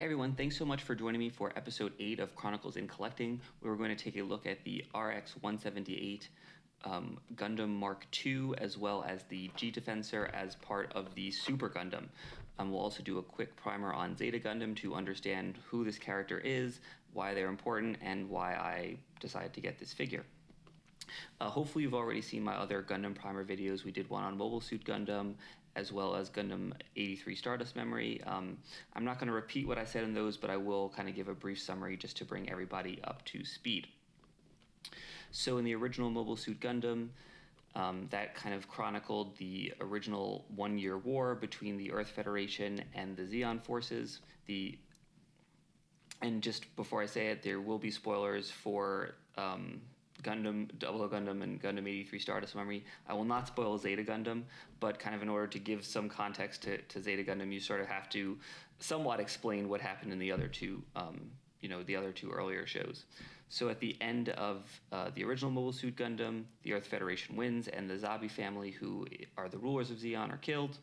Hey everyone, thanks so much for joining me for episode 8 of Chronicles in Collecting, where we're going to take a look at the RX-178 Gundam Mark II, as well as the G-Defensor as part of the Super Gundam. We'll also do a quick primer on Zeta Gundam to understand who this character is, why they're important, and why I decided to get this figure. Hopefully you've already seen my other Gundam Primer videos. We did one on Mobile Suit Gundam, as well as Gundam 83 Stardust Memory. I'm not going to repeat what I said in those, but I will kind of give a brief summary just to bring everybody up to speed. So in the original Mobile Suit Gundam, that kind of chronicled the original one-year war between the Earth Federation and the Zeon forces. And just before I say it, there will be spoilers for Gundam, Double Gundam, and Gundam 83 Stardust Memory. I will not spoil Zeta Gundam, but kind of in order to give some context to Zeta Gundam, you sort of have to somewhat explain what happened in the other two, the other two earlier shows. So at the end of the original Mobile Suit Gundam, the Earth Federation wins, and the Zabi family, who are the rulers of Zeon, are killed.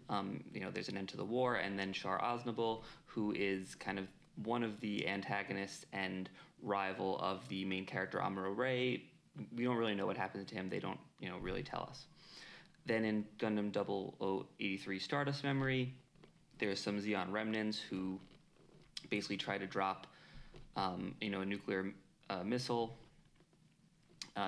There's an end to the war, and then Char Aznable, who is kind of one of the antagonists and rival of the main character Amuro Ray. We don't really know what happens to him. They don't, really tell us. Then in Gundam 0083 Stardust Memory, there's some Zeon remnants who basically try to drop, a nuclear missile.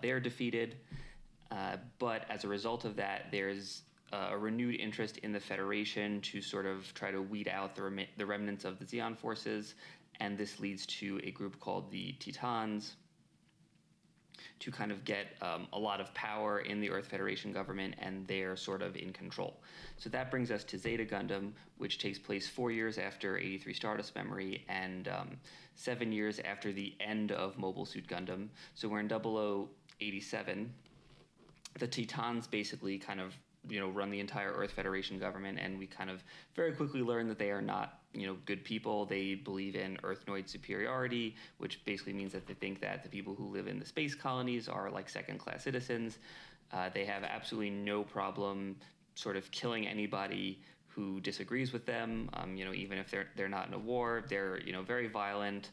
They're defeated, but as a result of that, there's a renewed interest in the Federation to sort of try to weed out the remnants of the Zeon forces, and this leads to a group called the Titans to kind of get a lot of power in the Earth Federation government, and they're sort of in control. So that brings us to Zeta Gundam, which takes place 4 years after 83 Stardust Memory and 7 years after the end of Mobile Suit Gundam. So we're in 0087. The Titans basically kind of run the entire Earth Federation government, and we kind of very quickly learn that they are not, good people. They believe in Earthnoid superiority, which basically means that they think that the people who live in the space colonies are like second-class citizens. They have absolutely no problem sort of killing anybody who disagrees with them, even if they're not in a war. They're, very violent,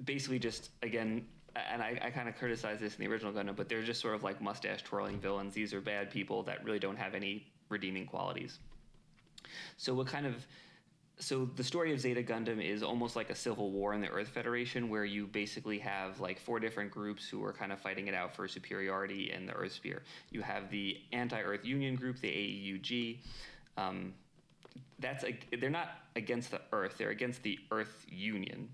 basically just, again, and I kind of criticize this in the original Gundam, but they're just sort of like mustache twirling villains. These are bad people that really don't have any redeeming qualities. So the story of Zeta Gundam is almost like a civil war in the Earth Federation, where you basically have like 4 different groups who are kind of fighting it out for superiority in the Earth sphere. You have the anti-Earth Union group, the AEUG. They're not against the Earth; they're against the Earth Union.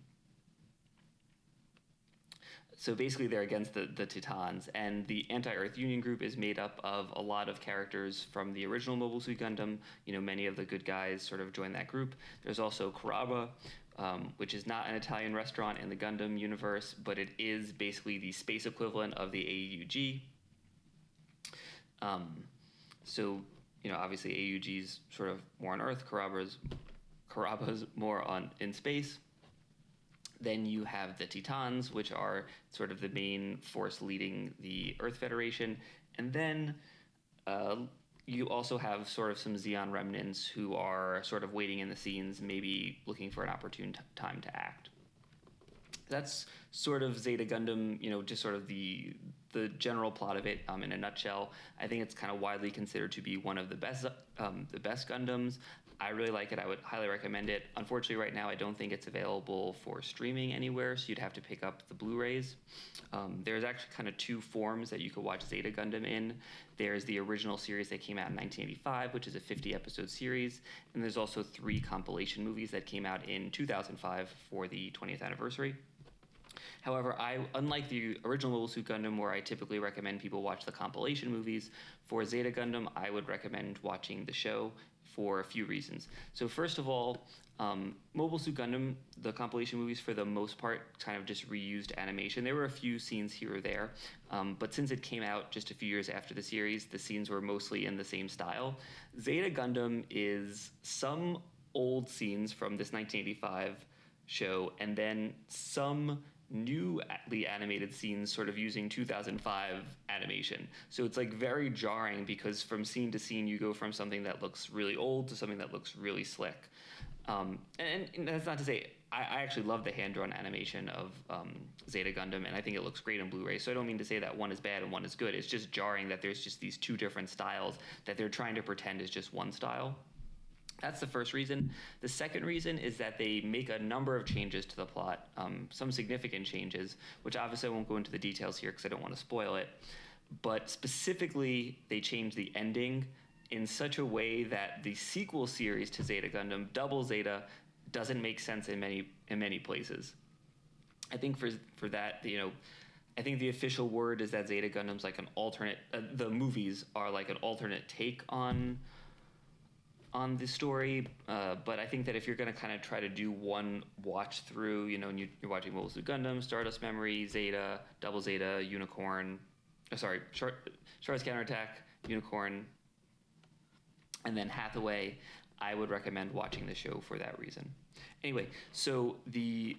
So basically they're against the Titans, and the Anti-Earth Union group is made up of a lot of characters from the original Mobile Suit Gundam. Many of the good guys sort of join that group. There's also Karaba, which is not an Italian restaurant in the Gundam universe, but it is basically the space equivalent of the AEUG. Obviously AEUG's sort of more on Earth, Karaba's more in space. Then you have the Titans, which are sort of the main force leading the Earth Federation. And then you also have sort of some Zeon remnants who are sort of waiting in the scenes, maybe looking for an opportune time to act. That's sort of Zeta Gundam, just sort of the general plot of it in a nutshell. I think it's kind of widely considered to be one of the best Gundams. I really like it. I would highly recommend it. Unfortunately, right now, I don't think it's available for streaming anywhere, so you'd have to pick up the Blu-rays. There's actually kind of 2 forms that you could watch Zeta Gundam in. There's the original series that came out in 1985, which is a 50-episode series, and there's also 3 compilation movies that came out in 2005 for the 20th anniversary. However, unlike the original Mobile Suit Gundam, where I typically recommend people watch the compilation movies, for Zeta Gundam, I would recommend watching the show for a few reasons. So first of all, Mobile Suit Gundam, the compilation movies, for the most part, kind of just reused animation. There were a few scenes here or there, but since it came out just a few years after the series, the scenes were mostly in the same style. Zeta Gundam is some old scenes from this 1985 show, and then some newly animated scenes sort of using 2005 animation. So it's like very jarring because from scene to scene you go from something that looks really old to something that looks really slick. And that's not to say I actually love the hand-drawn animation of Zeta Gundam, and I think it looks great on Blu-ray. So I don't mean to say that one is bad and one is good. It's just jarring that there's just these two different styles that they're trying to pretend is just one style. That's the first reason. The second reason is that they make a number of changes to the plot, some significant changes, which obviously I won't go into the details here because I don't want to spoil it. But specifically, they change the ending in such a way that the sequel series to Zeta Gundam, Double Zeta, doesn't make sense in many places. I think for that, I think the official word is that Zeta Gundam's like an alternate. The movies are like an alternate take on the story, but I think that if you're going to kind of try to do one watch through, and you're watching Mobile Suit Gundam, Stardust Memory, Zeta, Double Zeta, Unicorn, Stardust Counterattack, Unicorn, and then Hathaway, I would recommend watching the show for that reason. Anyway, so the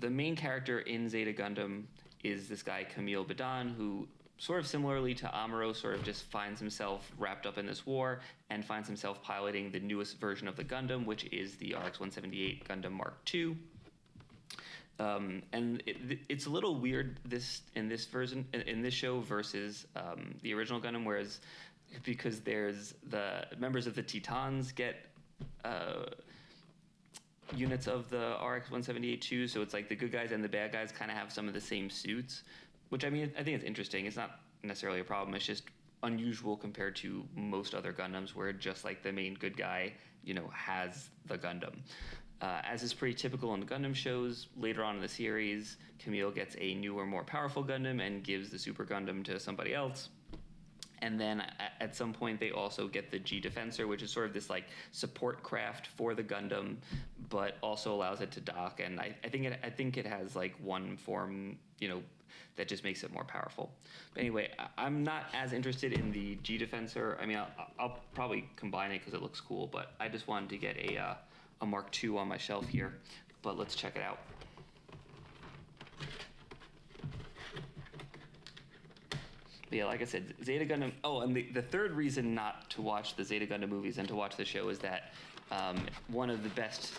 main character in Zeta Gundam is this guy Camille Badan, who sort of similarly to Amuro sort of just finds himself wrapped up in this war and finds himself piloting the newest version of the Gundam, which is the RX-178 Gundam Mark II. And it's a little weird in this show versus the original Gundam, whereas because there's the members of the Titans get units of the RX-178 too, so it's like the good guys and the bad guys kind of have some of the same suits, which I think it's interesting. It's not necessarily a problem. It's just unusual compared to most other Gundams where just like the main good guy, has the Gundam. As is pretty typical in the Gundam shows, later on in the series, Camille gets a newer, more powerful Gundam and gives the Super Gundam to somebody else. And then at some point they also get the G Defensor, which is sort of this like support craft for the Gundam, but also allows it to dock. And I think it has like one form, that just makes it more powerful. But anyway, I'm not as interested in the G Defensor. I mean, I'll probably combine it because it looks cool, but I just wanted to get a Mark II on my shelf here. But let's check it out. But yeah, like I said, Zeta Gundam. Oh, and the third reason not to watch the Zeta Gundam movies and to watch the show is that one of the best,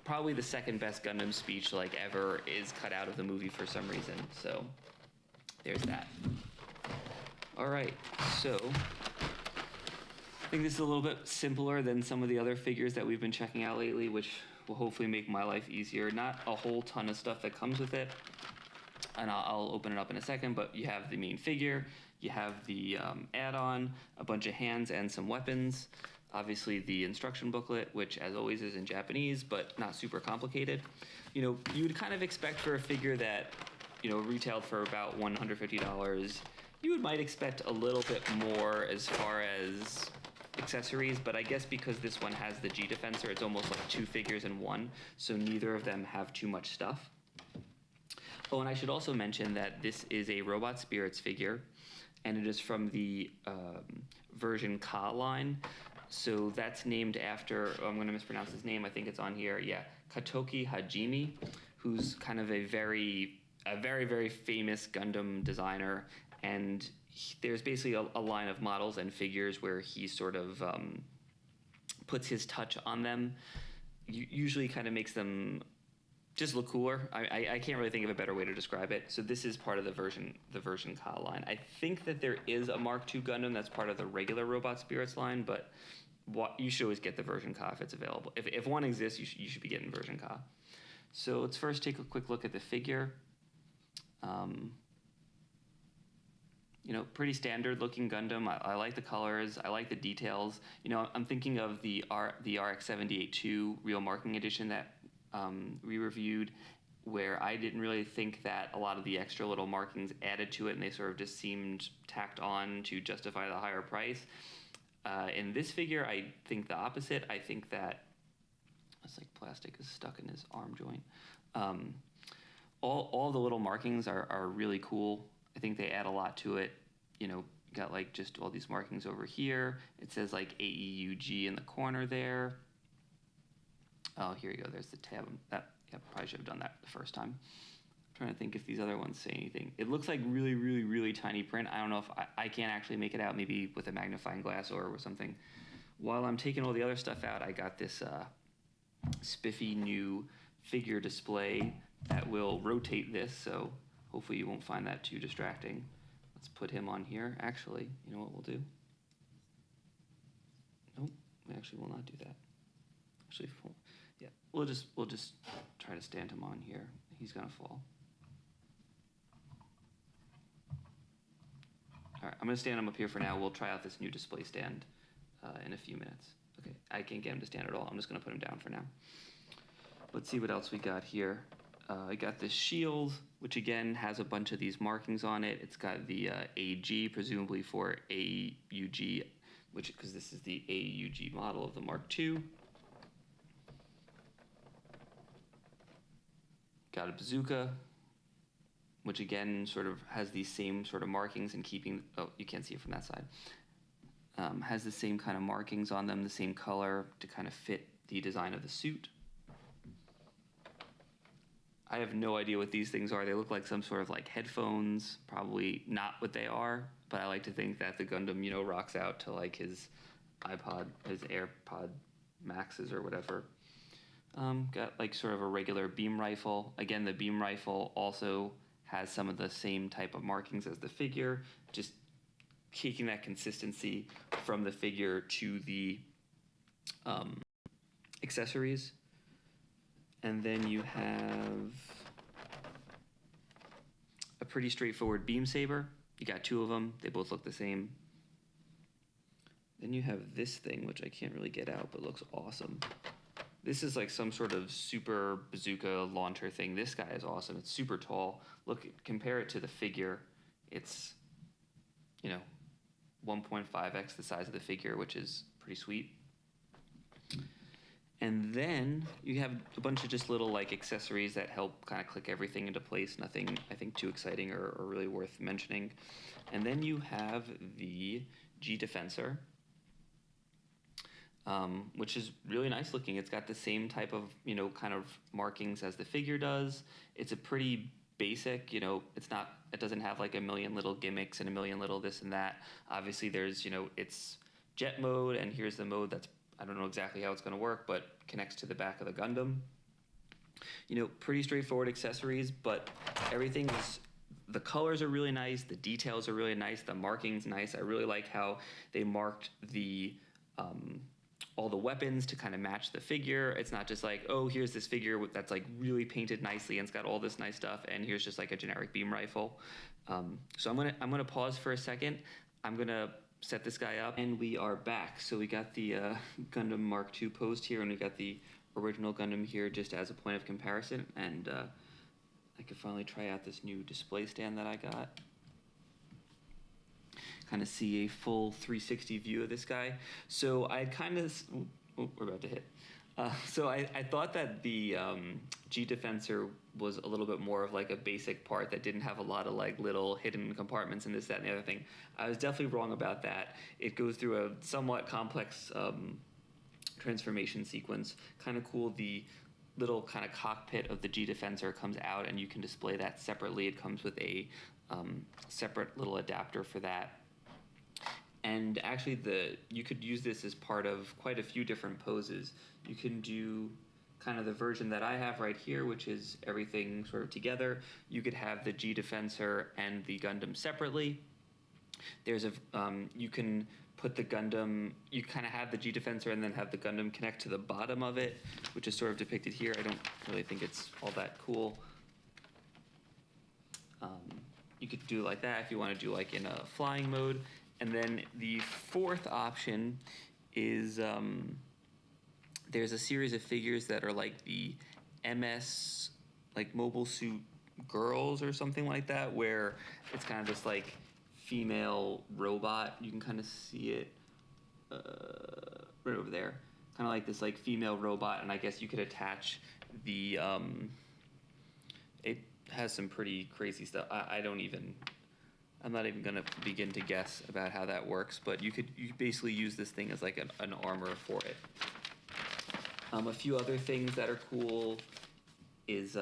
probably the second best Gundam speech like ever is cut out of the movie for some reason. So there's that. All right, so I think this is a little bit simpler than some of the other figures that we've been checking out lately, which will hopefully make my life easier. Not a whole ton of stuff that comes with it, and I'll open it up in a second, but you have the main figure, you have the add-on, a bunch of hands and some weapons, obviously the instruction booklet, which as always is in Japanese, but not super complicated. You would kind of expect for a figure that, retailed for about $150, you might expect a little bit more as far as accessories, but I guess because this one has the G Defensor, it's almost like two figures in one, so neither of them have too much stuff. Oh, and I should also mention that this is a Robot Spirits figure, and it is from the version Ka line. So that's named after, I'm going to mispronounce his name, I think it's on here, yeah, Katoki Hajime, who's kind of a very, very famous Gundam designer, and there's basically a line of models and figures where he sort of puts his touch on them, usually kind of makes them just look cooler. I can't really think of a better way to describe it. So this is part of the version Ka line. I think that there is a Mark II Gundam that's part of the regular Robot Spirits line, but you should always get the version Ka if it's available. If one exists, you should be getting version Ka. So let's first take a quick look at the figure. Pretty standard looking Gundam. I like the colors. I like the details. I'm thinking of the RX-78-2 Real Marking Edition that we reviewed, where I didn't really think that a lot of the extra little markings added to it, and they sort of just seemed tacked on to justify the higher price. In this figure, I think the opposite. I think that it's like plastic is stuck in his arm joint. All the little markings are really cool. I think they add a lot to it. Got like just all these markings over here. It says like AEUG in the corner there. Oh, here you go. There's the tab. Probably should have done that the first time. trying to think if these other ones say anything. It looks like really, really, really tiny print. I don't know if I can't actually make it out, maybe with a magnifying glass or with something. While I'm taking all the other stuff out, I got this spiffy new figure display that will rotate this, so hopefully you won't find that too distracting. Let's put him on here. Actually, you know what we'll do? Nope, we actually will not do that. Actually, yeah, we'll just try to stand him on here. He's gonna fall. All right, I'm gonna stand him up here for now. We'll try out this new display stand in a few minutes. Okay, I can't get him to stand at all. I'm just gonna put him down for now. Let's see what else we got here. I got this shield, which again has a bunch of these markings on it. It's got the AEG, presumably for AEUG, because this is the AEUG model of the Mark II. Got a bazooka, which again sort of has these same sort of markings and keeping, oh, you can't see it from that side. Has the same kind of markings on them, the same color to kind of fit the design of the suit. I have no idea what these things are. They look like some sort of like headphones, probably not what they are, but I like to think that the Gundam, you know, rocks out to like his iPod, his AirPod Maxes or whatever. Got like sort of a regular beam rifle. Again, the beam rifle also has some of the same type of markings as the figure, just taking that consistency from the figure to the accessories. And then you have a pretty straightforward beam saber. You got two of them. They both look the same. Then you have this thing, which I can't really get out, but looks awesome. This is like some sort of super bazooka launcher thing. This guy is awesome. It's super tall. Look, compare it to the figure. It's, you know, 1.5x the size of the figure, which is pretty sweet. And then you have a bunch of just little like accessories that help kind of click everything into place. Nothing, I think, too exciting or really worth mentioning. And then you have the G Defensor, which is really nice looking. It's got the same type of, you know, kind of markings as the figure does. It's a pretty basic, you know, it doesn't have like a million little gimmicks and a million little this and that. Obviously there's, you know, it's jet mode, and here's the mode that's, I don't know exactly how it's going to work, but connects to the back of the Gundam. You know, pretty straightforward accessories, but everything is, the colors are really nice, the details are really nice, the marking's nice. I really like how they marked the all the weapons to kind of match the figure. It's not just like, oh, here's this figure that's like really painted nicely and it's got all this nice stuff, and here's just like a generic beam rifle. So I'm gonna pause for a second. I'm gonna set this guy up, and we are back. So we got the Gundam Mark II posed here, and we got the original Gundam here just as a point of comparison, and I could finally try out this new display stand that I got. Kind of see a full 360 view of this guy. So I kind of, oh, we're about to hit. So I thought that the G Defensor was a little bit more of like a basic part that didn't have a lot of like little hidden compartments and this, that, and the other thing. I was definitely wrong about that. It goes through a somewhat complex transformation sequence. Kind of cool. The little kind of cockpit of the G Defensor comes out, and you can display that separately. It comes with a separate little adapter for that. And actually, you could use this as part of quite a few different poses. You can do kind of the version that I have right here, which is everything sort of together. You could have the G Defensor and the Gundam separately. There's you can put the Gundam, you kind of have the G Defensor and then have the Gundam connect to the bottom of it, which is sort of depicted here. I don't really think it's all that cool. You could do like that if you want to do like in a flying mode. And then the fourth option is there's a series of figures that are like the MS, like Mobile Suit Girls or something like that, where it's kind of this like female robot. You can kind of see it right over there. Kind of like this like female robot, and I guess you could attach the, it has some pretty crazy stuff. I'm not even gonna begin to guess about how that works, but you basically use this thing as like an armor for it. A few other things that are cool is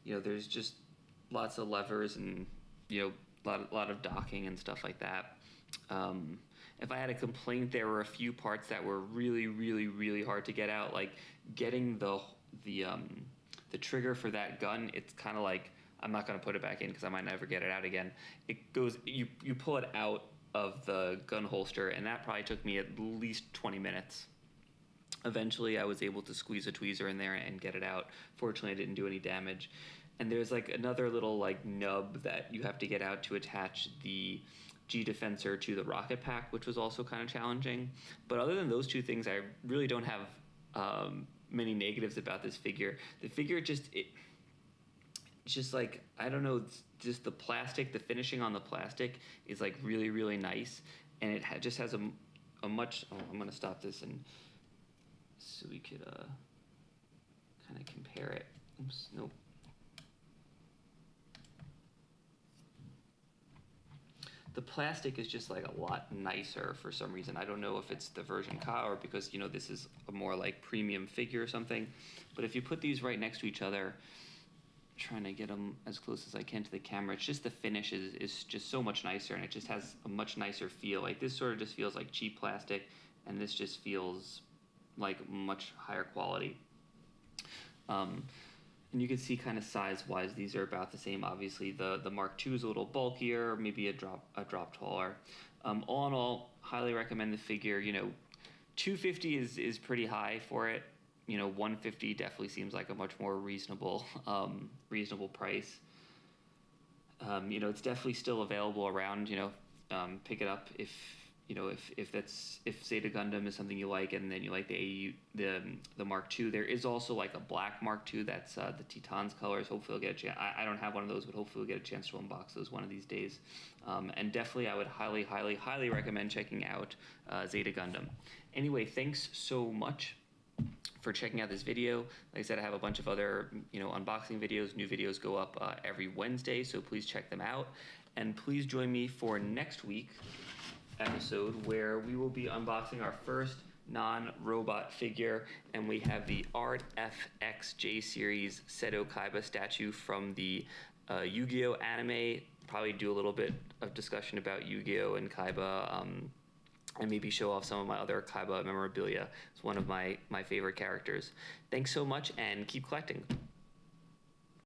there's just lots of levers and, lot of docking and stuff like that. If I had a complaint, there were a few parts that were really, really, really hard to get out. Like getting the trigger for that gun, it's kind of like, I'm not going to put it back in because I might never get it out again. It goes, you pull it out of the gun holster, and that probably took me at least 20 minutes. Eventually, I was able to squeeze a tweezer in there and get it out. Fortunately, I didn't do any damage. And there's like another little like nub that you have to get out to attach the G Defensor to the rocket pack, which was also kind of challenging. But other than those two things, I really don't have many negatives about this figure. The figure just like, I don't know, just the plastic, the finishing on the plastic is like really, really nice. And it just has a much, I'm going to stop this and so we could kind of compare it. Oops, nope. The plastic is just like a lot nicer for some reason. I don't know if it's the version Ka or because, this is a more like premium figure or something. But if you put these right next to each other, trying to get them as close as I can to the camera, it's just the finish is just so much nicer, and it just has a much nicer feel. Like this sort of just feels like cheap plastic, and this just feels like much higher quality. And you can see kind of size-wise, these are about the same. Obviously, the Mark II is a little bulkier, maybe a drop taller. All in all, highly recommend the figure. $250 is pretty high for it. $150 definitely seems like a much more reasonable price. It's definitely still available around. Pick it up if if Zeta Gundam is something you like, and then you like the Mark II. There is also like a black Mark II that's the Titans colors. Hopefully, I'll get a chance. I don't have one of those, but hopefully, we'll get a chance to unbox those one of these days. And definitely, I would highly, highly, highly recommend checking out Zeta Gundam. Anyway, thanks so much for checking out this video. Like I said, I have a bunch of other unboxing videos. New videos go up every Wednesday, so please check them out. And please join me for next week episode where we will be unboxing our first non-robot figure, and we have the Art FX J Series Seto Kaiba statue from the Yu-Gi-Oh anime. Probably do a little bit of discussion about Yu-Gi-Oh and Kaiba, and maybe show off some of my other Kaiba memorabilia. It's one of my favorite characters. Thanks so much, and keep collecting.